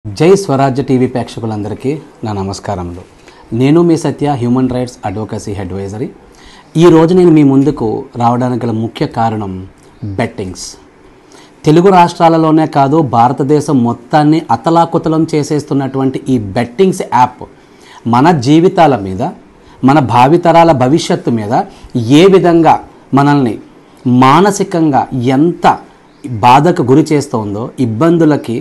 జై స్వరాజ్య టీవీ ప్రేక్షకులందరికీ నా నమస్కారములు. నేను మీ సత్య, హ్యూమన్ రైట్స్ అడ్వొకసీ అడ్వైజరీ. ఈరోజు నేను మీ ముందుకు రావడానికి గల ముఖ్య కారణం బెట్టింగ్స్. తెలుగు రాష్ట్రాలలోనే కాదు, భారతదేశం మొత్తాన్ని అతలాకుతలం చేసేస్తున్నటువంటి ఈ బెట్టింగ్స్ యాప్ మన జీవితాల మీద, మన భావితరాల భవిష్యత్తు మీద ఏ విధంగా మనల్ని మానసికంగా ఎంత బాధకు గురి చేస్తుందో, ఇబ్బందులకి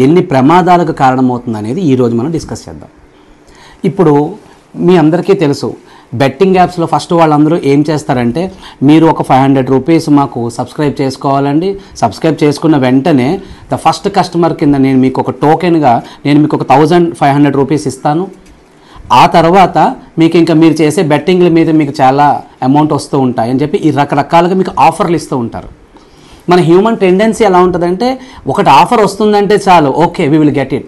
ఎన్ని ప్రమాదాలకు కారణమవుతుంది అనేది ఈరోజు మనం డిస్కస్ చేద్దాం. ఇప్పుడు మీ అందరికీ తెలుసు, బెట్టింగ్ యాప్స్లో ఫస్ట్ వాళ్ళందరూ ఏం చేస్తారంటే, మీరు ఒక 500 రూపీస్ మాకు సబ్స్క్రైబ్ చేసుకోవాలండి. సబ్స్క్రైబ్ చేసుకున్న వెంటనే ద ఫస్ట్ కస్టమర్ కింద నేను మీకు ఒక టోకెన్గా నేను మీకు ఒక 1500 రూపీస్ ఇస్తాను. ఆ తర్వాత మీకు ఇంకా మీరు చేసే బెట్టింగ్ల మీద మీకు చాలా అమౌంట్ వస్తూ ఉంటాయి అని చెప్పి ఈ రకరకాలుగా మీకు ఆఫర్లు ఇస్తూ ఉంటారు. మన హ్యూమన్ టెండెన్సీ ఎలా ఉంటుందంటే, ఒకటి ఆఫర్ వస్తుందంటే చాలు, okay we will get it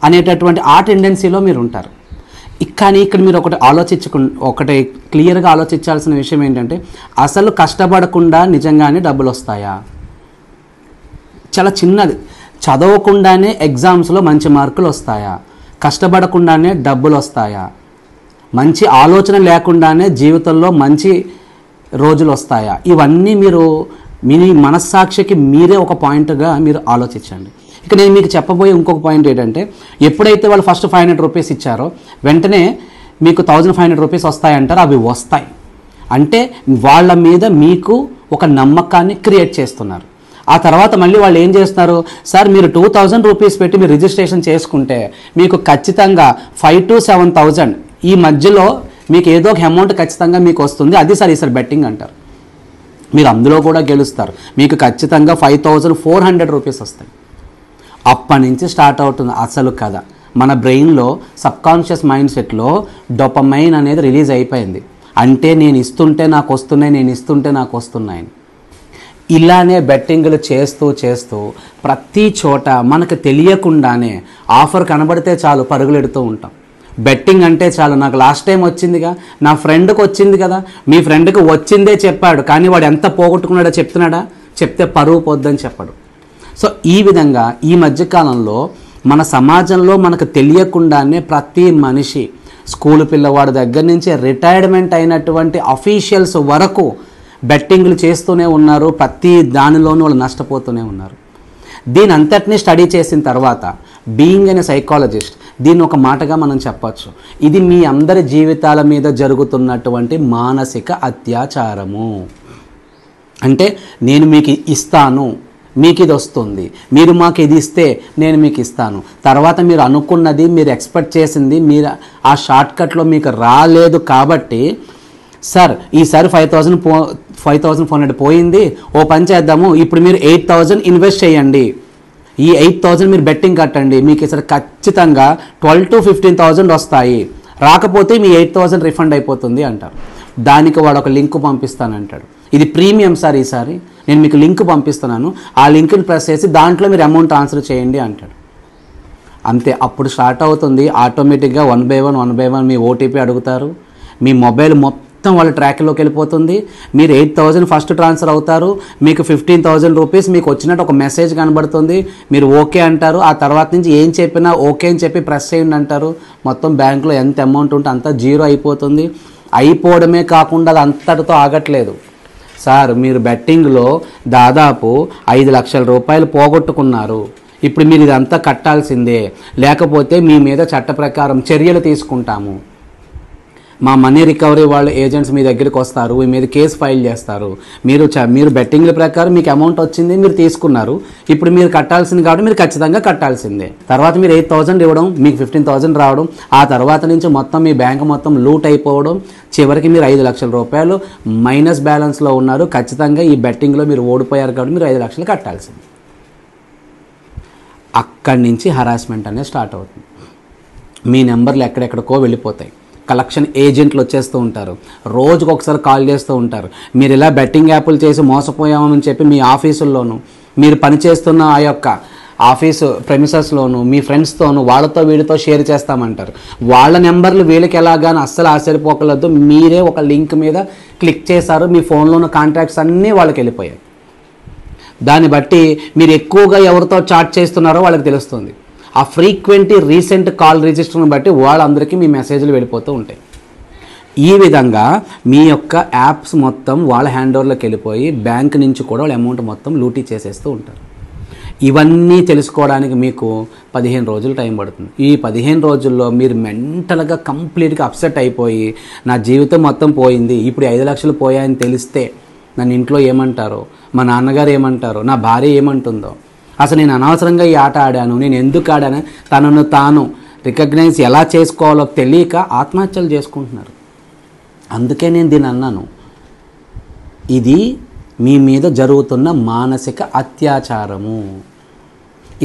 అనేటటువంటి ఆ టెండెన్సీలో మీరు ఉంటారు. కానీ ఇక్కడ మీరు ఒకటి క్లియర్గా ఆలోచించాల్సిన విషయం ఏంటంటే, అసలు కష్టపడకుండా నిజంగానే డబ్బులు వస్తాయా? చాలా చిన్నది, చదవకుండానే ఎగ్జామ్స్లో మంచి మార్కులు వస్తాయా? కష్టపడకుండానే డబ్బులు వస్తాయా? మంచి ఆలోచన లేకుండానే జీవితంలో మంచి రోజులు వస్తాయా? ఇవన్నీ మీరు మీ మనస్సాక్షికి మీరే ఒక పాయింట్గా మీరు ఆలోచించండి. ఇక నేను మీకు చెప్పబోయే ఇంకొక పాయింట్ ఏంటంటే, ఎప్పుడైతే వాళ్ళు ఫస్ట్ 500 రూపీస్ ఇచ్చారో వెంటనే మీకు 1500 రూపీస్ వస్తాయంటారు. అవి వస్తాయి అంటే వాళ్ళ మీద మీకు ఒక నమ్మకాన్ని క్రియేట్ చేస్తున్నారు. ఆ తర్వాత మళ్ళీ వాళ్ళు ఏం చేస్తున్నారు, సార్ మీరు 2000 రూపీస్ పెట్టి మీరు రిజిస్ట్రేషన్ చేసుకుంటే మీకు ఖచ్చితంగా 5,000 to 7,000 ఈ మధ్యలో మీకు ఏదో ఒక అమౌంట్ ఖచ్చితంగా మీకు వస్తుంది, అది సార్ ఈసారి బెట్టింగ్ అంటారు. మీరు అందులో కూడా గెలుస్తారు, మీకు ఖచ్చితంగా 5,400 రూపీస్ వస్తాయి. అప్పటి నుంచి స్టార్ట్ అవుతుంది అసలు కథ. మన బ్రెయిన్లో సబ్కాన్షియస్ మైండ్ సెట్లో డోపమైన్ అనేది రిలీజ్ అయిపోయింది. అంటే నేను ఇస్తుంటే నాకు వస్తున్నాయి, నేను ఇస్తుంటే నాకు వస్తున్నాయని. ఇలానే బెట్టింగ్లు చేస్తూ చేస్తూ ప్రతి చోట మనకు తెలియకుండానే ఆఫర్ కనబడితే చాలు పరుగులెడుతూ ఉంటాం. బెట్టింగ్ అంటే చాలు, నాకు లాస్ట్ టైం వచ్చిందిగా, నా ఫ్రెండ్కి వచ్చింది కదా, మీ ఫ్రెండ్కి వచ్చిందే చెప్పాడు కానీ వాడు ఎంత పోగొట్టుకున్నాడో చెప్తున్నాడా? చెప్తే పరువు పోద్దని చెప్పడు. సో ఈ విధంగా ఈ మధ్యకాలంలో మన సమాజంలో మనకు తెలియకుండానే ప్రతి మనిషి, స్కూల్ పిల్లవాడి దగ్గర నుంచి రిటైర్మెంట్ అయినటువంటి అఫీషియల్స్ వరకు బెట్టింగ్లు చేస్తూనే ఉన్నారు. ప్రతి దానిలోనూ వాళ్ళు నష్టపోతూనే ఉన్నారు. దీని అంతటినీ స్టడీ చేసిన తర్వాత బీయింగ్ అనే సైకాలజిస్ట్ దీన్ని ఒక మాటగా మనం చెప్పచ్చు, ఇది మీ అందరి జీవితాల మీద జరుగుతున్నటువంటి మానసిక అత్యాచారము. అంటే నేను మీకు ఇస్తాను, మీకు ఇది వస్తుంది, మీరు మాకు ఇది ఇస్తే నేను మీకు ఇస్తాను, తర్వాత మీరు అనుకున్నది, మీరు ఎక్స్పెక్ట్ చేసింది మీరు ఆ షార్ట్కట్లో మీకు రాలేదు కాబట్టి, సార్ ఈసారి 5,400 పోయింది, ఓ పని చేద్దాము, ఇప్పుడు మీరు 8,000 ఇన్వెస్ట్ చేయండి, ఈ 8,000 మీరు బెట్టింగ్ కట్టండి, మీకు ఈసారి ఖచ్చితంగా 12,000 to 15,000 వస్తాయి, రాకపోతే మీ 8,000 రిఫండ్ అయిపోతుంది అంటారు. దానికి వాడు ఒక లింక్ పంపిస్తానంటాడు, ఇది ప్రీమియం సార్, ఈసారి నేను మీకు లింక్ పంపిస్తున్నాను, ఆ లింక్ని ప్రెస్ చేసి దాంట్లో మీరు అమౌంట్ ట్రాన్స్ఫర్ చేయండి అంటాడు. అంతే, అప్పుడు స్టార్ట్ అవుతుంది ఆటోమేటిక్గా 1 by 1 మీ ఓటీపీ అడుగుతారు, మీ మొబైల్ మొత్తం వాళ్ళ ట్రాక్లోకి వెళ్ళిపోతుంది. మీరు 8,000 ఫస్ట్ ట్రాన్స్ఫర్ అవుతారు, మీకు 15,000 రూపీస్ మీకు వచ్చినట్టు ఒక మెసేజ్ కనబడుతుంది, మీరు ఓకే అంటారు. ఆ తర్వాత నుంచి ఏం చెప్పినా ఓకే అని చెప్పి ప్రెస్ చేయండి అంటారు. మొత్తం బ్యాంకులో ఎంత అమౌంట్ ఉంటే అంతా జీరో అయిపోతుంది. అయిపోవడమే కాకుండా అది అంతటితో ఆగట్లేదు సార్, మీరు బెట్టింగ్లో దాదాపు 5 లక్షల రూపాయలు పోగొట్టుకున్నారు, ఇప్పుడు మీరు ఇదంతా కట్టాల్సిందే, లేకపోతే మీ మీద చట్ట ప్రకారం చర్యలు తీసుకుంటాము, మా మనీ రికవరీ వాళ్ళు ఏజెంట్స్ మీ దగ్గరికి వస్తారు, మీ మీద కేసు ఫైల్ చేస్తారు, మీరు బెట్టింగ్ల ప్రకారం మీకు అమౌంట్ వచ్చింది, మీరు తీసుకున్నారు, ఇప్పుడు మీరు కట్టాల్సింది కాబట్టి మీరు ఖచ్చితంగా కట్టాల్సిందే. తర్వాత మీరు 8,000 ఇవ్వడం, మీకు 15,000 రావడం, ఆ తర్వాత నుంచి మొత్తం మీ బ్యాంక్ మొత్తం లూట్ అయిపోవడం, చివరికి మీరు 5 లక్షల రూపాయలు మైనస్ బ్యాలెన్స్లో ఉన్నారు. ఖచ్చితంగా ఈ బెట్టింగ్లో మీరు ఓడిపోయారు కాబట్టి మీరు 5 లక్షలు కట్టాల్సింది. అక్కడి నుంచి హరాస్మెంట్ అనేది స్టార్ట్ అవుతుంది. మీ నెంబర్లు ఎక్కడెక్కడికో వెళ్ళిపోతాయి, కలెక్షన్ ఏజెంట్లు వచ్చేస్తూ ఉంటారు, రోజుకు ఒకసారి కాల్ చేస్తూ ఉంటారు. మీరు ఇలా బెట్టింగ్ యాప్లు చేసి మోసపోయామని చెప్పి మీ ఆఫీసుల్లోనూ, మీరు పనిచేస్తున్న ఆ యొక్క ఆఫీసు ప్రెమిసెస్లోను, మీ ఫ్రెండ్స్తోనూ, వాళ్ళతో వీళ్ళతో షేర్ చేస్తామంటారు. వాళ్ళ నెంబర్లు వీళ్ళకి ఎలాగాని అస్సలు ఆశ్చర్యపోకలేదు, మీరే ఒక లింక్ మీద క్లిక్ చేశారు, మీ ఫోన్లో ఉన్న కాంటాక్ట్స్ అన్నీ వాళ్ళకి వెళ్ళిపోయాయి. దాన్ని బట్టి మీరు ఎక్కువగా ఎవరితో చాట్ చేస్తున్నారో వాళ్ళకి తెలుస్తుంది. ఆ ఫ్రీక్వెంట్ రీసెంట్ కాల్ రిజిస్టర్ని బట్టి వాళ్ళందరికీ మీ మెసేజ్లు వెళ్ళిపోతూ ఉంటాయి. ఈ విధంగా మీ యొక్క యాప్స్ మొత్తం వాళ్ళ హ్యాండ్ ఓవర్లోకి వెళ్ళిపోయి బ్యాంక్ నుంచి కూడా వాళ్ళ అమౌంట్ మొత్తం లూటీ చేసేస్తూ ఉంటారు. ఇవన్నీ తెలుసుకోవడానికి మీకు 15 రోజులు టైం పడుతుంది. ఈ 15 రోజుల్లో మీరు మెంటల్గా కంప్లీట్గా అప్సెట్ అయిపోయి నా జీవితం మొత్తం పోయింది, ఇప్పుడు 5 లక్షలు పోయాయని తెలిస్తే నన్ను ఇంట్లో ఏమంటారో, మా నాన్నగారు ఏమంటారో, నా భార్య ఏమంటుందో, అసలు నేను అనవసరంగా ఈ ఆట ఆడాను, నేను ఎందుకు ఆడాను, తనను తాను రికగ్నైజ్ ఎలా చేసుకోవాలో తెలియక ఆత్మహత్యలు చేసుకుంటున్నారు. అందుకే నేను దీన్ని అన్నాను, ఇది మీ మీద జరుగుతున్న మానసిక అత్యాచారము.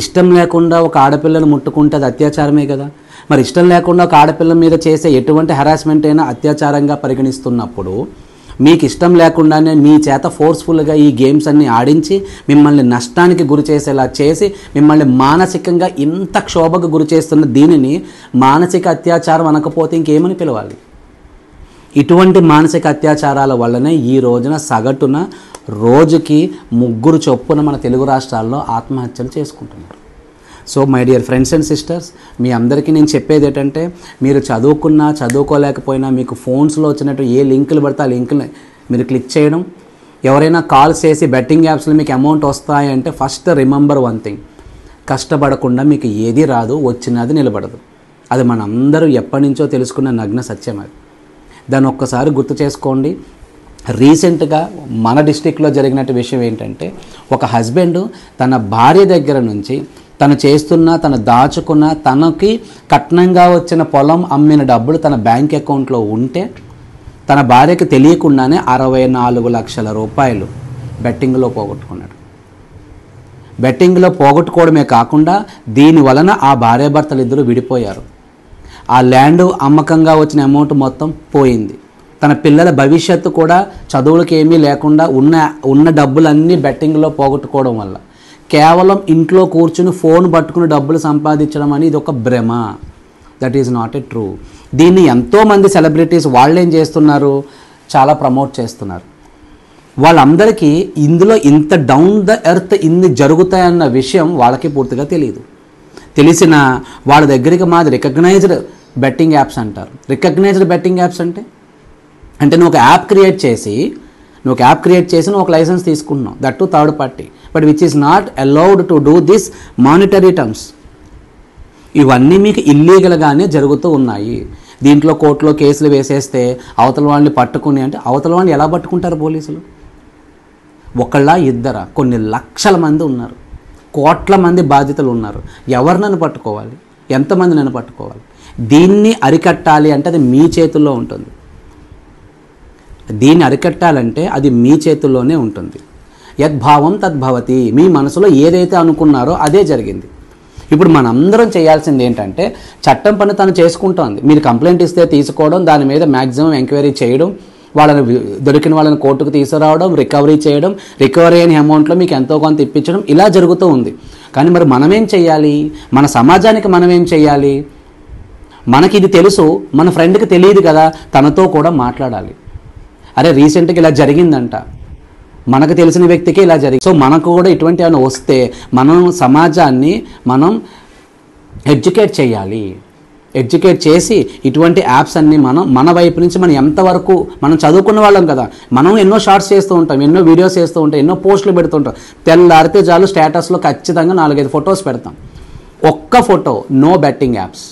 ఇష్టం లేకుండా ఒక ఆడపిల్లను ముట్టుకుంటే అది అత్యాచారమే కదా. మరి ఇష్టం లేకుండా ఒక ఆడపిల్ల మీద చేసే ఎటువంటి హెరాస్మెంట్ అయినా అత్యాచారంగా పరిగణిస్తున్నప్పుడు మీకు ఇష్టం లేకుండానే మీ చేత ఫోర్స్ఫుల్గా ఈ గేమ్స్ అన్నీ ఆడించి మిమ్మల్ని నష్టానికి గురి చేసేలా చేసి మిమ్మల్ని మానసికంగా ఇంత క్షోభకు గురి చేస్తున్న దీనిని మానసిక అత్యాచారం అనకపోతే ఇంకేమని పిలవాలి? ఇటువంటి మానసిక అత్యాచారాల వల్లనే ఈ రోజున సగటున రోజుకి 3 చొప్పున మన తెలుగు రాష్ట్రాల్లో ఆత్మహత్యలు చేసుకుంటున్నారు. So my dear friends and sisters, మీ అందరికీ నేను చెప్పేది ఏంటంటే, మీరు చదువుకున్నా చదువుకోలేకపోయినా మీకు ఫోన్స్లో వచ్చినట్టు ఏ లింకులు పడితే ఆ లింకులు మీరు క్లిక్ చేయడం, ఎవరైనా కాల్స్ చేసి బెట్టింగ్ యాప్స్లో మీకు అమౌంట్ వస్తాయంటే ఫస్ట్ రిమెంబర్ వన్ థింగ్, కష్టపడకుండా మీకు ఏది రాదు, వచ్చినది నిలబడదు. అది మనందరూ ఎప్పటి నుంచో తెలుసుకున్న నగ్న సత్యం. అది దాన్ని ఒక్కసారి గుర్తు చేసుకోండి. రీసెంట్గా మన డిస్టిక్లో జరిగినట్టు విషయం ఏంటంటే, ఒక హస్బెండ్ తన భార్య దగ్గర నుంచి తను చేస్తున్న, తను దాచుకున్న, తనకి కట్నంగా వచ్చిన పొలం అమ్మిన డబ్బులు తన బ్యాంక్ అకౌంట్లో ఉంటే తన భార్యకి తెలియకుండానే 64 లక్షల రూపాయలు బెట్టింగ్లో పోగొట్టుకున్నాడు. బెట్టింగ్లో పోగొట్టుకోవడమే కాకుండా దీని వలన ఆ భార్యాభర్తలు ఇద్దరు విడిపోయారు. ఆ ల్యాండ్ అమ్మకంగా వచ్చిన అమౌంట్ మొత్తం పోయింది. తన పిల్లల భవిష్యత్తు కూడా చదువులకి ఏమీ లేకుండా ఉన్న డబ్బులన్నీ బెట్టింగ్లో పోగొట్టుకోవడం వల్ల కేవలం ఇంట్లో కూర్చుని ఫోన్ పట్టుకుని డబ్బులు సంపాదించడం అని ఇది ఒక భ్రమ. That is not a true. దీన్ని ఎంతోమంది సెలబ్రిటీస్ వాళ్ళు ఏం చేస్తున్నారు, చాలా ప్రమోట్ చేస్తున్నారు. వాళ్ళందరికీ ఇందులో ఇంత డౌన్ ద ఎర్త్ ఇన్ని జరుగుతాయన్న విషయం వాళ్ళకి పూర్తిగా తెలియదు. తెలిసిన వాళ్ళ దగ్గరికి మాది రికగ్నైజ్డ్ బెట్టింగ్ యాప్స్ అంటారు. రికగ్నైజ్డ్ బెట్టింగ్ యాప్స్ అంటే నువ్వు ఒక యాప్ క్రియేట్ చేసి నువ్వు ఒక లైసెన్స్ తీసుకుంటున్నావు, that to third party, but which is not allowed to do this monetary terms. ఇవన్నీ మీకు ఇల్లీగల్గానే జరుగుతూ ఉన్నాయి. దీంట్లో కోర్టులో కేసులు వేసేస్తే అవతల వాళ్ళని పట్టుకుని అంటే అవతల వాళ్ళని ఎలా పట్టుకుంటారు పోలీసులు? ఒకళ్ళ ఇద్దరా? కొన్ని లక్షల మంది ఉన్నారు, కోట్ల మంది బాధితులు ఉన్నారు. ఎవరు నన్ను పట్టుకోవాలి? ఎంతమంది నన్ను పట్టుకోవాలి? దీన్ని అరికట్టాలి అంటే అది మీ చేతుల్లో ఉంటుంది. దీన్ని అరికట్టాలంటే అది మీ చేతుల్లోనే ఉంటుంది. యద్భావం తద్భవతి. మీ మనసులో ఏదైతే అనుకున్నారో అదే జరిగింది. ఇప్పుడు మనందరం చేయాల్సింది ఏంటంటే, చట్టం పని తను చేసుకుంటోంది. మీరు కంప్లైంట్ ఇస్తే తీసుకోవడం, దాని మీద మ్యాక్సిమం ఎంక్వైరీ చేయడం, దొరికిన వాళ్ళని కోర్టుకు తీసుకురావడం, రికవరీ చేయడం, రికవరీ అయిన అమౌంట్లో మీకు ఎంతో కొంత ఇప్పించడం, ఇలా జరుగుతూ ఉంది. కానీ మరి మనమేం చేయాలి? మన సమాజానికి మనమేం చేయాలి? మనకి ఇది తెలుసు, మన ఫ్రెండ్కి తెలియదు కదా, తనతో కూడా మాట్లాడాలి. అరే రీసెంట్గా ఇలా జరిగిందంట, మనకు తెలిసిన వ్యక్తికి ఇలా జరిగింది, సో మనకు కూడా ఇటువంటి ఏమైనా వస్తే మనం సమాజాన్ని మనం ఎడ్యుకేట్ చేయాలి. ఎడ్యుకేట్ చేసి ఇటువంటి యాప్స్ అన్నీ మన వైపు నుంచి మనం ఎంతవరకు మనం చదువుకున్న వాళ్ళం కదా, మనం ఎన్నో షార్ట్స్ చేస్తూ ఉంటాం, ఎన్నో వీడియోస్ చేస్తూ ఉంటాం, ఎన్నో పోస్టులు పెడుతుంటాం. తెల్లారితే చాలు స్టేటస్లో ఖచ్చితంగా 4-5 ఫొటోస్ పెడతాం. ఒక్క ఫోటో నో బెట్టింగ్ యాప్స్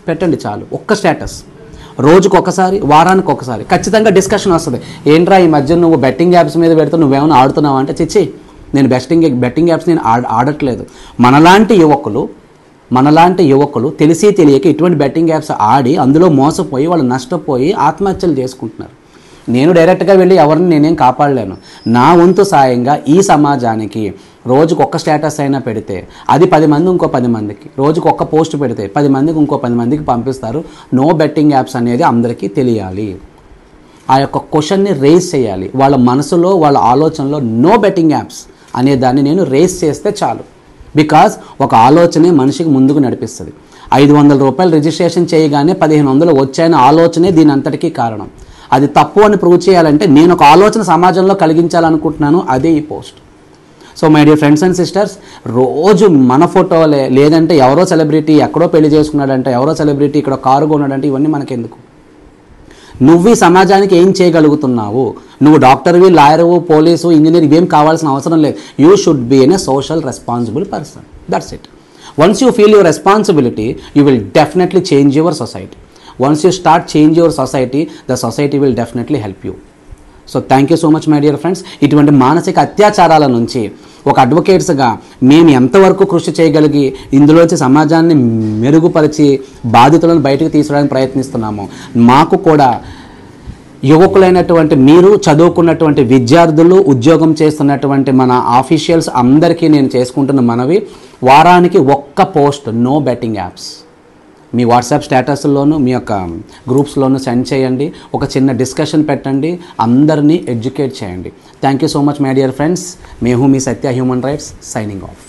పెట్టండి చాలు. ఒక్క స్టేటస్ రోజుకు ఒకసారి, వారానికి ఒకసారి ఖచ్చితంగా డిస్కషన్ వస్తుంది. ఏంట్రా ఈ మధ్య నువ్వు బెట్టింగ్ యాప్స్ మీద పెడితే నువ్వేమైనా ఆడుతున్నావు అంటే, చిచ్చి నేను బెట్టింగ్ యాప్స్ నేను ఆడట్లేదు. మనలాంటి యువకులు తెలిసి తెలియక ఇటువంటి బెట్టింగ్ యాప్స్ ఆడి అందులో మోసపోయి వాళ్ళు నష్టపోయి ఆత్మహత్యలు చేసుకుంటున్నారు. నేను డైరెక్ట్గా వెళ్ళి ఎవరిని నేనేం కాపాడలేను. నా వంతు సాయంగా ఈ సమాజానికి రోజుకు ఒక్క స్టేటస్ అయినా పెడితే అది 10 మంది ఇంకో 10 మందికి, రోజుకు ఒక్క పోస్ట్ పెడితే 10 మందికి ఇంకో 10 మందికి పంపిస్తారు. నో బెట్టింగ్ యాప్స్ అనేది అందరికీ తెలియాలి. ఆ యొక్క క్వశ్చన్ని రేస్ చేయాలి. వాళ్ళ మనసులో వాళ్ళ ఆలోచనలో నో బెట్టింగ్ యాప్స్ అనే దాన్ని నేను రేస్ చేస్తే చాలు. బికాజ్ ఒక ఆలోచనే మనిషికి ముందుకు నడిపిస్తుంది. 500 రూపాయలు రిజిస్ట్రేషన్ చేయగానే 1500 వచ్చాయనే ఆలోచనే దీని అంతటికీ కారణం. అది తప్పు అని ప్రూవ్ చేయాలంటే నేను ఒక ఆలోచన సమాజంలో కలిగించాలనుకుంటున్నాను, అదే ఈ post. So my dear friends and sisters, రోజు మన ఫోటోలే, లేదంటే ఎవరో సెలబ్రిటీ ఎక్కడో పెళ్లి చేసుకున్నాడంటే, ఎవరో సెలబ్రిటీ ఇక్కడ కారు కొన్నాడంటే, ఇవన్నీ మనకెందుకు? నువ్వు ఈ సమాజానికి ఏం చేయగలుగుతున్నావు? నువ్వు డాక్టర్వి, లాయర్వు, పోలీసు, ఇంజనీర్ ఇవేం కావాల్సిన అవసరం లేదు. You should be an a social responsible person. That's it. Once you feel your responsibility, you will definitely change your society. Once you start change your society, the society will definitely help you. So thank you so much my dear friends. ఇటువంటి మానసిక అత్యాచారాల నుంచి ఒక అడ్వకేట్స్గా మేము ఎంతవరకు కృషి చేయగలిగి ఇందులోంచి సమాజాన్ని మెరుగుపరిచి బాధితులను బయటకు తీసుకురావడానికి ప్రయత్నిస్తున్నామో, మాకు కూడా యువకులైనటువంటి మీరు, చదువుకున్నటువంటి విద్యార్థులు, ఉద్యోగం చేస్తున్నటువంటి మన ఆఫీషియల్స్ అందరికీ నేను చేసుకుంటున్న మనవి, వారానికి ఒక్క పోస్ట్, నో బెట్టింగ్ యాప్స్, మీ వాట్సాప్ స్టేటస్లోను మీ యొక్క గ్రూప్స్లోను సెండ్ చేయండి. ఒక చిన్న డిస్కషన్ పెట్టండి, అందరినీ ఎడ్యుకేట్ చేయండి. Thank you so much my dear friends. May who me Satya human rights signing off.